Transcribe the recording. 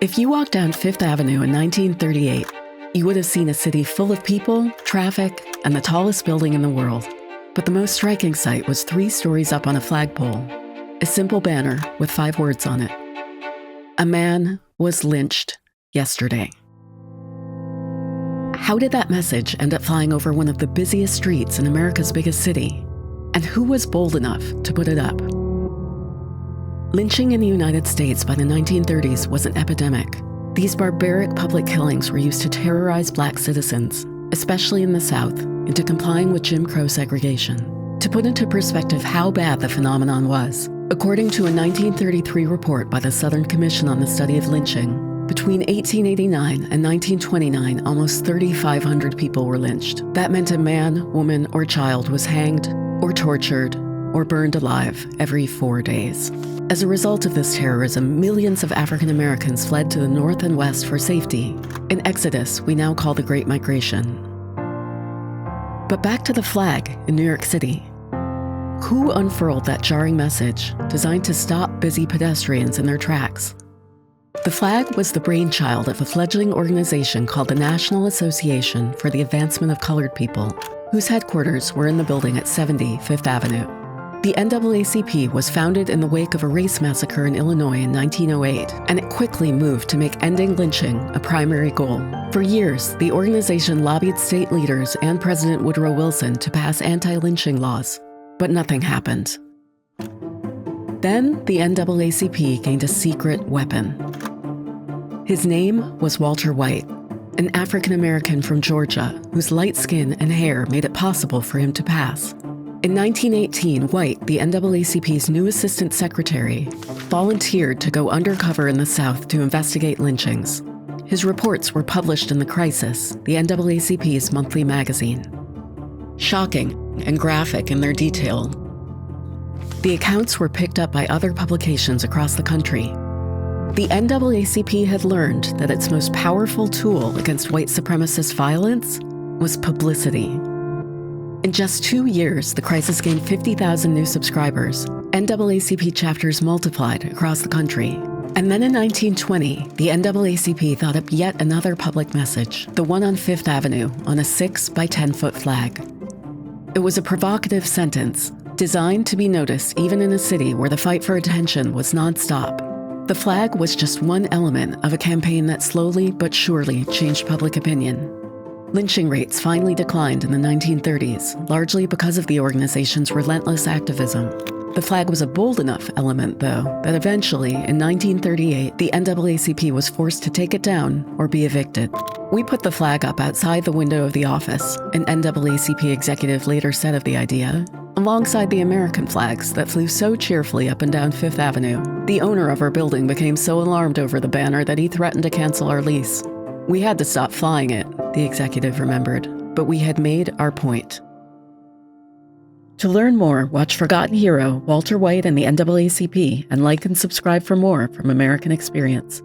If you walked down Fifth Avenue in 1938, you would have seen a city full of people, traffic, and the tallest building in the world. But the most striking sight was 3 stories up on a flagpole, a simple banner with 5 words on it. A man was lynched yesterday. How did that message end up flying over one of the busiest streets in America's biggest city? And who was bold enough to put it up? Lynching in the United States by the 1930s was an epidemic. These barbaric public killings were used to terrorize Black citizens, especially in the South, into complying with Jim Crow segregation. To put into perspective how bad the phenomenon was, according to a 1933 report by the Southern Commission on the Study of Lynching, between 1889 and 1929, almost 3,500 people were lynched. That meant a man, woman, or child was hanged, or tortured, or burned alive every 4 days. As a result of this terrorism, millions of African Americans fled to the North and West for safety, an exodus we now call the Great Migration. But back to the flag in New York City. Who unfurled that jarring message designed to stop busy pedestrians in their tracks? The flag was the brainchild of a fledgling organization called the National Association for the Advancement of Colored People, whose headquarters were in the building at 70 Fifth Avenue. The NAACP was founded in the wake of a race massacre in Illinois in 1908, and it quickly moved to make ending lynching a primary goal. For years, the organization lobbied state leaders and President Woodrow Wilson to pass anti-lynching laws, but nothing happened. Then the NAACP gained a secret weapon. His name was Walter White, an African American from Georgia whose light skin and hair made it possible for him to pass. In 1918, White, the NAACP's new assistant secretary, volunteered to go undercover in the South to investigate lynchings. His reports were published in The Crisis, the NAACP's monthly magazine. Shocking and graphic in their detail, the accounts were picked up by other publications across the country. The NAACP had learned that its most powerful tool against white supremacist violence was publicity. In just 2 years, the Crisis gained 50,000 new subscribers. NAACP chapters multiplied across the country. And then in 1920, the NAACP thought up yet another public message, the one on Fifth Avenue on a 6 by 10-foot flag. It was a provocative sentence, designed to be noticed even in a city where the fight for attention was nonstop. The flag was just one element of a campaign that slowly but surely changed public opinion. Lynching rates finally declined in the 1930s, largely because of the organization's relentless activism. The flag was a bold enough element, though, that eventually, in 1938, the NAACP was forced to take it down or be evicted. "We put the flag up outside the window of the office," an NAACP executive later said of the idea, alongside the American flags that flew so cheerfully up and down Fifth Avenue. The owner of our building became so alarmed over the banner that he threatened to cancel our lease. "We had to stop flying it," the executive remembered, "but we had made our point." To learn more, watch Forgotten Hero, Walter White and the NAACP, and like and subscribe for more from American Experience.